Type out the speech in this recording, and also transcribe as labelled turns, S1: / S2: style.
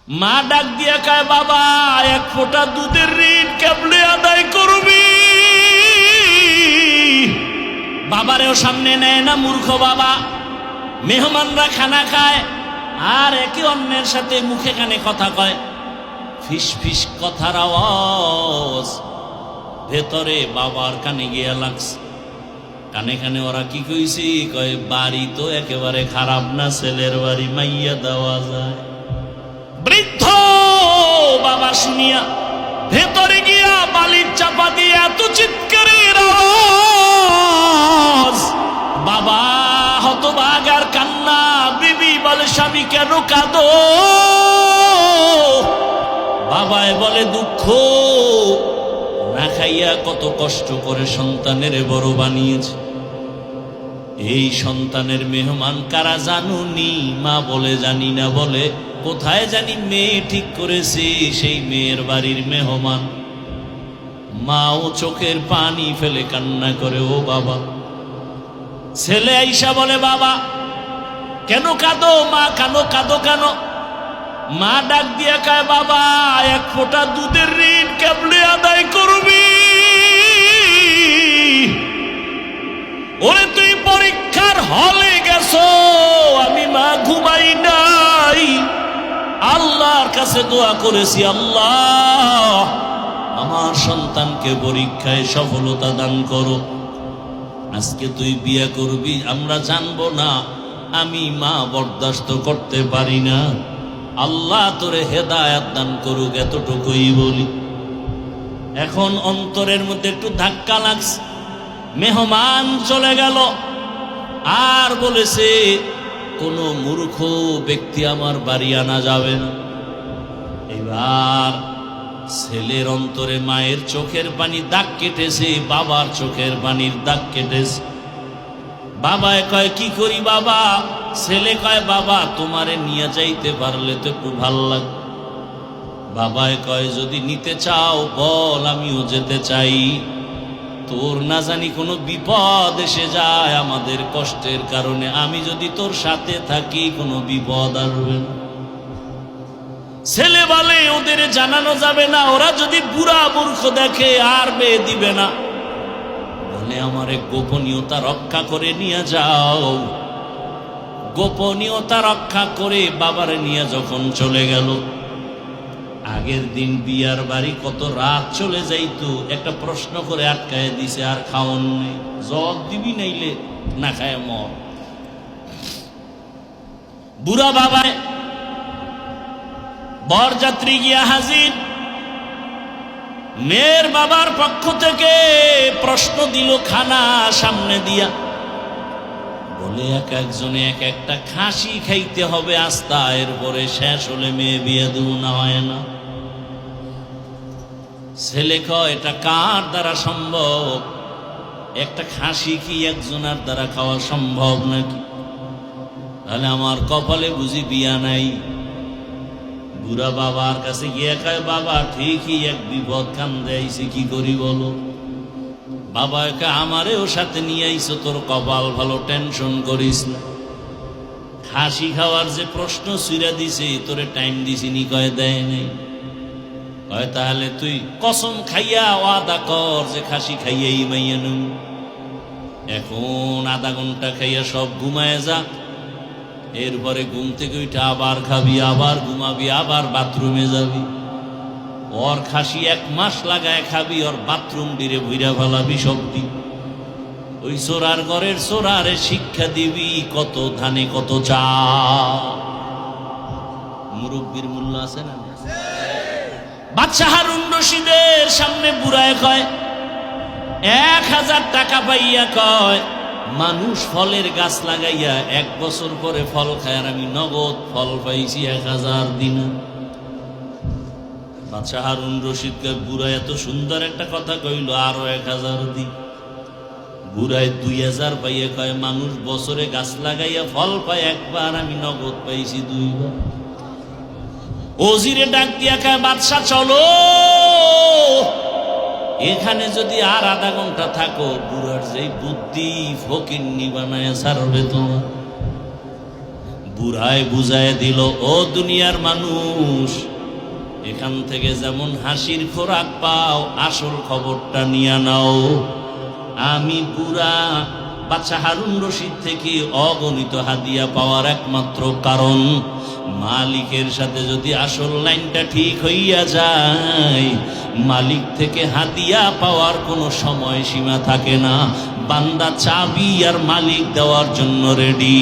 S1: মা ডাক দিয়া কয়, বাবা এক ফোঁটা দুধের ঋণ কেবলে আদায় করবি? বাবারেও সামনে নেয় না, মূর্খ বাবা। মেহমানরা খানা খায় আর একে অন্যের সাথে মুখে কানে কথা কয়, ফিস ফিস কথার আওয়াজ ভেতরে বাবার কানে গিয়া লাগছে। কানে কানে ওরা কি কইছি, কয় বাড়ি তো একেবারে খারাপ না, ছেলের বাড়ি মাইয়া দেওয়া যায়। বৃদ্ধ বাবা শুনিয়া ভেতরে গিয়া বালির চাপা দিয়ে এত চিৎকারের আওয়াজ, বাবা হতবাক আর কান্না। বিবি বলে, স্বামী কেন কাঁদো? বাবায় বলে, দুঃখ না খাইয়া কত কষ্ট করে সন্তানের বড় বানিয়েছে। এই সন্তানের মেহমান কারা জানুনি? মা বলে, জানি না। বলে, কোথায় জানি মেয়ে ঠিক করেছে, সেই মেয়ের বাড়ির মেহমান। মাও চোখের পানি ফেলে কান্না করে, ও বাবা। ছেলে আইসা বলে, বাবা কেন কাঁদো? মা কাঁদো কাঁদো কেন? মা ডাক দিয়া কয়, বাবা এক ফোঁটা দুধের ঋণ কেবলে আদায় করবি? ওরে তুই পরীক্ষার হলে গেছো, আমি মা ঘুমাই নাই, আল্লাহর কাছে দোয়া করেছি, আল্লাহ আমার সন্তানকে পরীক্ষায় সফলতা দান করো। আজকে তুই বিয়ে করবি, আমরা জানবো না, আমি মা বরদাস্ত করতে পারি না, আল্লাহ তোরে হেদায়েত দান করুক, এতটুকুই বলি। এখন অন্তরের মধ্যে একটু ধাক্কা লাগছে। মেহমান চলে গেল আর বলেছে, কোনো মূর্খ ব্যক্তি আমার বাড়ি আনা যাবে না। এবার ছেলের অন্তরে মায়ের চোখের পানি দাগ কেটেছে, বাবার চোখের পানির দাগ কেটেছে। বাবায় কয়, কি করি বাবা? ছেলে কয়, বাবা তোমারে নিয়ে যাইতে পারলে তো একটু ভাল লাগে। বাবায় কয়, যদি নিতে চাও বল, আমিও যেতে চাই। তোর না জানি কোনো বিপদ এসে যায় আমাদের কষ্টের কারণে, আমি যদি তোর সাথে থাকি কোনো বিপদ আসবে না। ছেলে বলে, ওদের জানানো যাবে না, ওরা যদি বুড়া মূর্খ দেখে আর মেয়ে দিবে না। বলে, আমারে গোপনীয়তা রক্ষা করে নিয়ে যাও। গোপনীয়তা রক্ষা করে বাবারে নিয়ে যখন চলে গেল, আগের দিন বিয়ার বাড়ি কত রাত চলে যাইতো, একটা প্রশ্ন করে আটকায় দিছে, আর খাওয়ান নেই, জবাব দিবি নাইলে না খায় মর। বুড়া বাবায় বরযাত্রী গিয়া হাজির। মেয়ের বাবার পক্ষ থেকে প্রশ্ন দিল খানা সামনে দিয়া, বলে এক একজনে এক একটা খাসি খাইতে হবে আস্তা, এরপরে শেষ হলে মেয়ে বিয়ে দেব না হয় না। ছেলে কয়, এটা কার দ্বারা সম্ভব? একটা খাসি কি একজনের দ্বারা খাওয়া সম্ভব নাকি? তাহলে আমার কপালে বুঝি বিয়া নাই। বুড়া বাবার কাছে গিয়ে কয়, বাবা ঠিকই এক বিপদ কান্দে আইছে, কি করি বলো? বাবা একে, আমারেও সাথে নিয়ে আইছো, তোর কপাল ভালো, টেনশন করিস না। খাসি খাওয়ার যে প্রশ্ন ছুঁড়া দিছে, তোরে টাইম দিছিনি? কয়, দেয় নাই। কয়, তাহলে তুই কসম খাইয়া ওয়াদা কর যে খাসি খাইয়াই মাইয়া নেব। এখন আধা ঘন্টা খাইয়া সব ঘুমায় যা, এরপরে ঘুম থেকে উঠে আবার খাবি, আবার ঘুমাবি, আবার বাথরুমে যাবি। ওর খাসি 1 মাস লাগায় খাবি, ওর বাথরুম দিরে ভুইরা ফেলাবি সবটি। ওই চোরার ঘরের চোরারে শিক্ষা দিবি, কত ধানে কত চা। মুরব্বীর মূল্য আছে না? বাদশা হারুন রশিদের সামনে বুড়ায় কয়, 1000 টাকা পাইয়া কয়, মানুষ ফলের গাছ লাগাইয়া 1 বছর পরে ফল খায়, আর আমি নগদ ফল পাইছি 1000 দিনার। বাদশা হারুন রশিদ কয়, বুড়া এত সুন্দর একটা কথা কইল, আরো 1000 দি। বুড়ায় 2000 পাইয়া কয়, মানুষ বছরে গাছ লাগাইয়া ফল পায় একবার, আমি নগদ পাইছি 2 বার। ওজিরে ডাক দিয়া কয়, বাদশা চলো, এখানে যদি আর আধা ঘন্টা থাকো, বুড়ার যেই বুদ্ধি ফকিন্নি বানায় ছাড়বে তোমার। বুড়ায় বুঝায় দিল, ও দুনিয়ার মানুষ, এখান থেকে যেমন হাসির খোরাক পাও, আসল খবরটা নিয়ে নাও। আমি বুড়া বাদশা হারুন রশিদ থেকে অগণিত হাদিয়া পাওয়ার একমাত্র কারণ, মালিকের সাথে যদি আসল লাইনটা ঠিক হইয়া যায়, মালিক থেকে হাদিয়া পাওয়ার কোনো সময় সীমা থাকে না। বান্দা চাবি আর মালিক দেওয়ার জন্য রেডি।